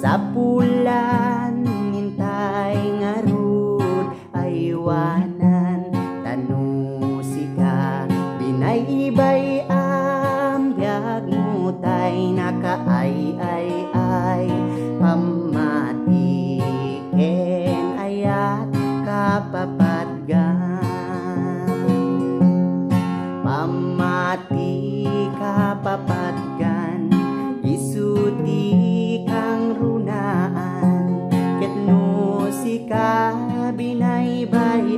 Masapulan hintay ngarud aywanan tanusika binaybay ambyag mutay nakaay pamatiken ayat kapapatgan pamati kapapatgan isuti kang runaan ketno sika binaybay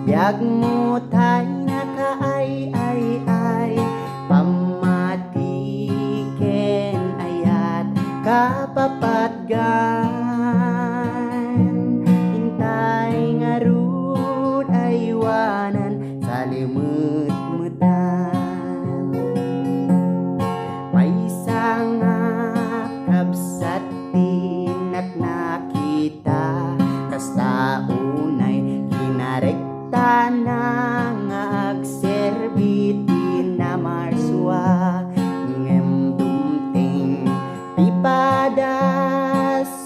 biag mo tay nakaay pamatiken ayat kapapatgan intay ngarud aywanan salimut-mutan may sanga kabsat tinak nakita kasta unay kinarekta na nga agserbitin na marswa ngem dumting tipada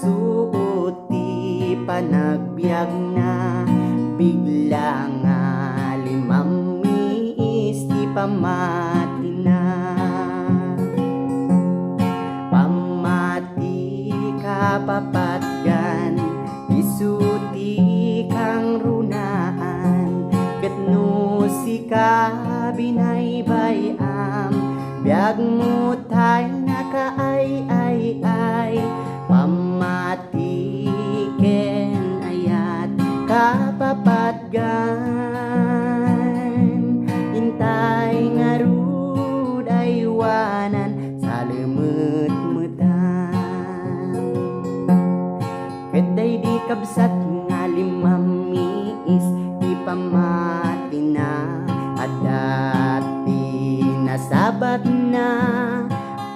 suoti panagbiag na bigla nga limamiis ti pamati na pamati kapapatgan isuti kang runaan ketno sika binaybay biag mo tay nakaay pamatiken ayat kapapatgan intay ngarud aywanan salimut-mutan keday di kabsat nga limamiis di pamati na adati nasabat na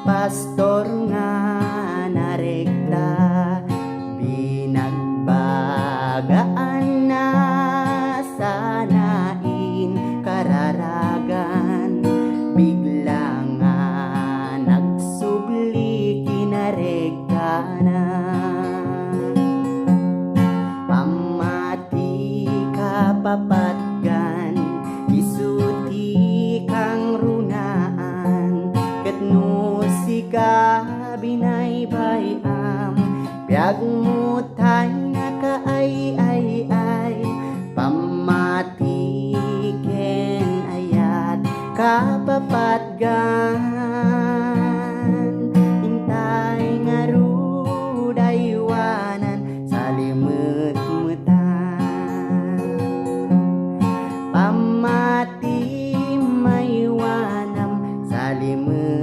pastor nga narekta binagbagaan na sanain kararagan bigla nga nagsubli kinarekta na pamati kapapatgan isuti kang runaan ketno sika binaybay biag mo tay nakaay pamatiken ayat kapapatgan intay ngarud aywanan salimut-mutan pamati maywanam salimut